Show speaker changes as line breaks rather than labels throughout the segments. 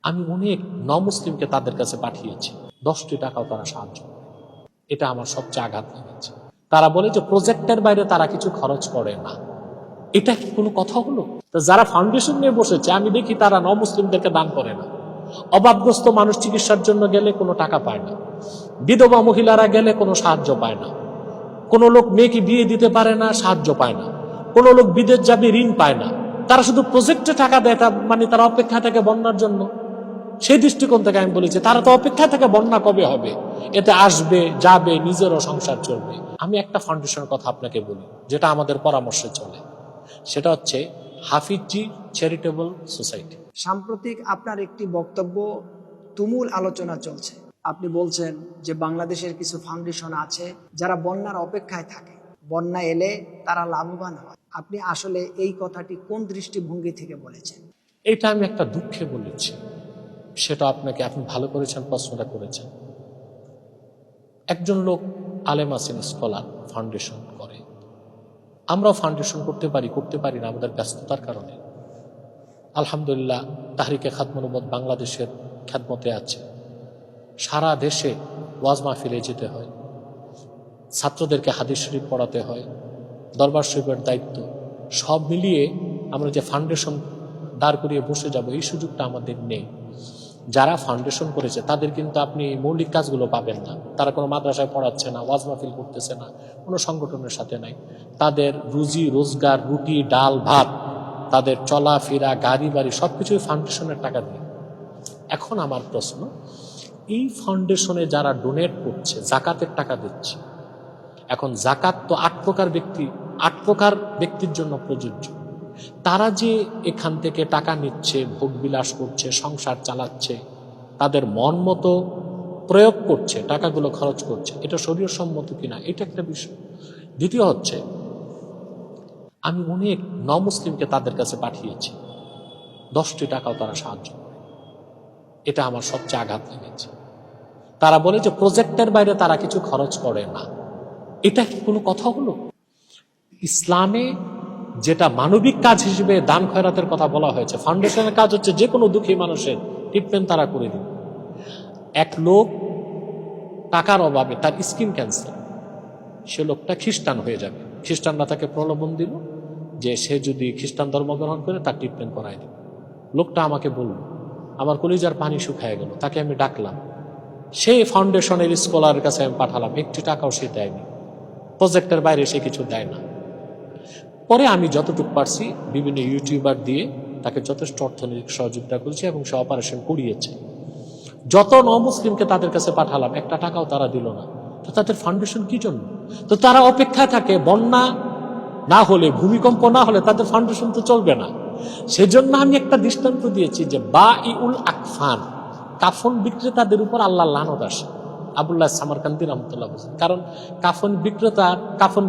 আমি অনেক নমুসলিমকে তাদের কাছে পাঠিয়েছি, 10টি টাকাও তারা সাহায্য করে। এটা আমার সবচেয়ে আঘাত লেগেছে। তারা বলে যে প্রজেক্টের বাইরে তারা কিছু খরচ করে না। এটা কি কোনো কথা হলো? তো যারা ফাউন্ডেশন নিয়ে বসেছে আমি দেখি তারা নমুসলিমদেরকে দান করে না। অভাবগ্রস্ত মানুষ চিকিৎসার জন্য গেলে কোনো টাকা পায় না, বিধবা মহিলারা গেলে কোনো সাহায্য পায় না, কোনো লোক মেয়েকে বিয়ে দিতে পারে না, সাহায্য পায় না, কোনো লোক বিদেশ যাবে ঋণ পায় না। তারা শুধু প্রজেক্টে টাকা দেয়, মানে তারা অপেক্ষা থাকে বন্যার জন্য। সেই দৃষ্টিকোণ থেকে আমি বলেছি তারা তো অপেক্ষা থেকে বন্যা কবে হবে, এতে আসবে যাবে, নিজেরও সংসার চলবে। আমি একটা ফাউন্ডেশনের কথা আপনাকে বলি যেটা আমাদের পরামর্শে চলে, সেটা হচ্ছে হাফিজি চ্যারিটেবল সোসাইটি।
সাম্প্রতিক আপনার একটি বক্তব্য তুমুল আলোচনা চলছে। আপনি বলছেন যে বাংলাদেশের কিছু ফাউন্ডেশন আছে যারা বন্যার অপেক্ষায় থাকে, বন্যা এলে তারা লাভবান হয়। আপনি আসলে এই কথাটি কোন দৃষ্টিভঙ্গি থেকে বলেছেন?
এটা আমি একটা দুঃখে বলেছি, সেটা আপনি ভালো করেছেন, প্রশ্নটা করেছেন। একজন লোক আলেম আছেন, স্কলার, ফাউন্ডেশন করে। আমরাও ফাউন্ডেশন করতে পারি না আমাদের ব্যস্ততার কারণে। আলহামদুলিল্লাহ তাহরিকে খাদমুল উম্মত বাংলাদেশের খেদমতে আছে। সারা দেশে ওয়াজ মাহফিলে যেতে হয়, ছাত্রদেরকে হাদিস শরীফ পড়াতে হয়, দরবার শরীফের দায়িত্ব, সব মিলিয়ে আমরা যে ফাউন্ডেশন দাঁড় করিয়ে বসে যাব এই সুযোগটা আমাদের নেই। যারা ফাউন্ডেশন করেছে তাদের কিন্তু আপনি মৌলিক কাজগুলো পাবেন না। তারা কোনো মাদ্রাসায় পড়াচ্ছে না, ওয়াজ মাহফিল করতেছে না, কোনো সংগঠনের সাথে নাই। তাদের রুজি রোজগার, রুটি ডাল ভাত, তাদের চলাফেরা, গাড়ি বাড়ি সবকিছুই ফাউন্ডেশনের টাকা দিয়ে। এখন আমার প্রশ্ন, এই ফাউন্ডেশনে যারা ডোনেট করছে, জাকাতের টাকা দিচ্ছে, এখন জাকাত তো 8 প্রকার ব্যক্তির জন্য প্রযোজ্য। তারা যে এখান থেকে টাকা নিচ্ছে, ভোগ বিলাস করছে, সংসার চালাচ্ছে, তাদের মন মতো প্রয়োগ করছে, টাকাগুলো খরচ করছে, এটা শরীয়ত সম্মত কিনা এটা একটা বিষয়। দ্বিতীয় হচ্ছে, আমি অনেক নমুসলিমকে তাদের কাছে পাঠিয়েছি, 10টি টাকাও তারা সাহায্য করে। এটা আমার সবচেয়ে আঘাত লেগেছে। তারা বলে যে প্রজেক্টের বাইরে তারা কিছু খরচ করে না। এটা কি কোনো কথা হলো? ইসলামে যেটা মানবিক কাজ হিসেবে দান খয়রাতের কথা বলা হয়েছে, ফাউন্ডেশনের কাজ হচ্ছে যে কোনো দুঃখী মানুষের ট্রিটমেন্ট তারা করে দিবে। এক লোক টাকার অভাবে, তার স্কিন ক্যান্সার, সে লোকটা খ্রিস্টান হয়ে যাবে। খ্রিস্টানরা তাকে প্রলোভন দিল যে সে যদি খ্রিস্টান ধর্ম গ্রহণ করে তার ট্রিটমেন্ট করায় দেবে। লোকটা আমাকে বলল, আমার কলিজার পানি শুকায় গেল। তাকে আমি ডাকলাম, সেই ফাউন্ডেশনের স্কলারের কাছে আমি পাঠালাম, 1টি টাকাও সে দেয়নি, প্রজেক্টের বাইরে সে কিছু দেয় না। পরে আমি যতটুকু পারছি বিভিন্ন ইউটিউবার দিয়ে তাকে যথেষ্ট অর্থনৈতিক সহযোগিতা করেছি এবং সে অপারেশন করিয়েছে। যত নমুসলিমকে তাদের কাছে পাঠালাম, 1টা টাকাও তারা দিল না। তো তাদের ফাউন্ডেশন কি জন্য? তো তারা অপেক্ষায় থাকে বন্যা না হলে, ভূমিকম্প না হলে তাদের ফাউন্ডেশন তো চলবে না। সেজন্য আমি একটা দৃষ্টান্ত দিয়েছি যে বাঈউল আকফান, কাফন বিক্রেতাদের উপর আল্লাহ লানত আসে। আবুল্লাহ সামারকান্দি রহমতুল্লাহ বলছেন, কারণ কাফন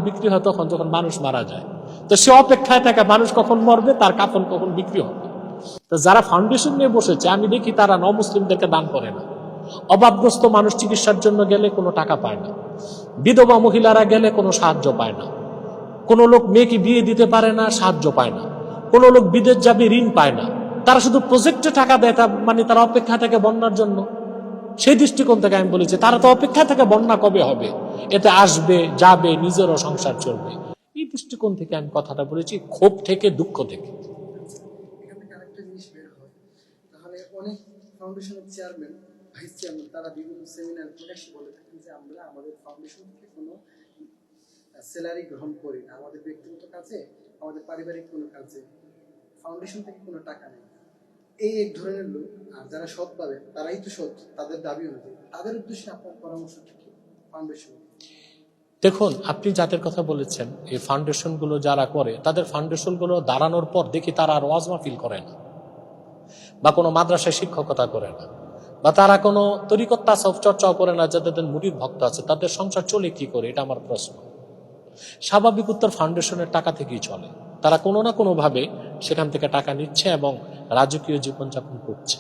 বিক্রি হয় তখন যখন মানুষ মারা যায়। তো সে অপেক্ষায় থাকে মানুষ কখন মরবে, তার কাফন কখন বিক্রি হবে। তো যারা ফাউন্ডেশন নিয়ে বসেছে আমি দেখি তারা নমুসলিমদেরকে দান করে না। অভাবগ্রস্ত মানুষ চিকিৎসার জন্য গেলে কোনো টাকা পায় না, বিধবা মহিলারা গেলে কোনো সাহায্য পায় না, কোনো লোক মেয়েকে বিয়ে দিতে পারে না, সাহায্য পায় না, কোনো লোক বিদেশ যাবে ঋণ পায় না। তারা শুধু প্রজেক্টে টাকা দেয়, মানে তারা অপেক্ষা থাকে বন্যার জন্য। সেই দৃষ্টিকোণ থেকে আমি বলেছি তারা তো অপেক্ষা থাকে বন্যা কবে হবে, এতে আসবে যাবে, নিজেরও সংসার চলবে। এই দৃষ্টিকোণ থেকে আমি কথাটা বলেছি, ক্ষোভ থেকে, দুঃখ থেকে।
এখান থেকে আরেকটা জিনিস বের হয়, তাহলে অনেক ফাউন্ডেশনের চেয়ারম্যান, ভাইস চেয়ারম্যান তারা বিভিন্ন সেমিনার প্রকাশ্যে বলে থাকেন যে আমরা আমাদের ফাউন্ডেশন থেকে কোনো স্যালারি গ্রহণ করি না, আমাদের ব্যক্তিগত কাজে, আমাদের পারিবারিক কোনো কাজে ফাউন্ডেশন থেকে কোনো টাকা নেই। এই এক ধরনের লোক, আর যারা সৎ পাবেন তারাই তো সৎ, তাদের দাবি অনুযায়ী। তাদের উদ্দেশ্যে আপনার পরামর্শ কি ফাউন্ডেশন?
দেখুন, আপনি যাদের কথা বলেছেন, এই ফাউন্ডেশনগুলো যারা করে, তাদের ফাউন্ডেশনগুলো দাঁড়ানোর পর দেখি তারা আর ওয়াজ মাহফিল করে না, বা কোনো মাদ্রাসায় শিক্ষকতা করে না, বা তারা কোনো তরিকত তাসাউফ চর্চাও করে না। যাদের মুরিদ ভক্ত আছে তাদের সংসার চলে কি করে, এটা আমার প্রশ্ন। স্বাভাবিক উত্তর, ফাউন্ডেশনের টাকা থেকেই চলে। তারা কোনো না কোনোভাবে সেখান থেকে টাকা নিচ্ছে এবং রাজকীয় জীবনযাপন করছে।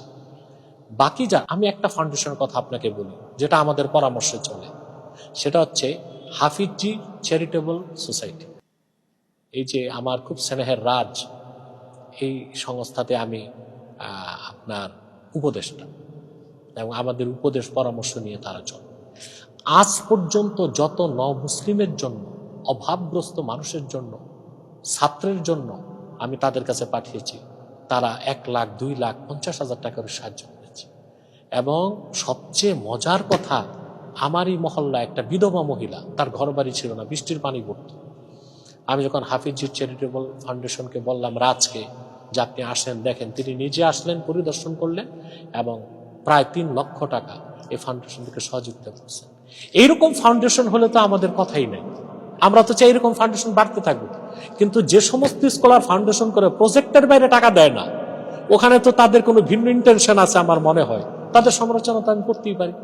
বাকি আমি একটা ফাউন্ডেশনের কথা আপনাকে বলি যেটা আমাদের পরামর্শে চলে, সেটা হচ্ছে হাফিজি চ্যারিটেবল সোসাইটি। এই যে আমার খুব স্নেহের রাজ, এই সংস্থাতে আমি আপনার উপদেষ্টা, এবং আমাদের উপদেশ পরামর্শ নিয়ে তারা চলে। আজ পর্যন্ত যত মুসলিমের জন্য, অভাবগ্রস্ত মানুষের জন্য, ছাত্রের জন্য আমি তাদের কাছে পাঠিয়েছি, তারা 1 লাখ, 2 লাখ, 50,000 টাকার সাহায্য করেছে। এবং সবচেয়ে মজার কথা, আমারই মহল্লা একটা বিধবা মহিলা, তার ঘর বাড়ি ছিল না, বৃষ্টির পানি পড়ত। আমি যখন হাফিজির চ্যারিটেবল ফাউন্ডেশনকে বললাম, রাজকে, যে আপনি আসেন দেখেন, তিনি নিজে আসলেন, পরিদর্শন করলেন এবং প্রায় 3 লক্ষ টাকা এই ফাউন্ডেশন থেকে সহযোগিতা করছেন। এইরকম ফাউন্ডেশন হলে তো আমাদের কথাই নেই, আমরা তো চাই এরকম ফাউন্ডেশন বাড়তে থাকবে। কিন্তু যে সমস্ত স্কলার ফাউন্ডেশন করে প্রজেক্টের বাইরে টাকা দেয় না, ওখানে তো তাদের কোনো ভিন্ন ইন্টেনশন আছে আমার মনে হয়, তাদের সমালোচনা তো আমি করতেই পারি।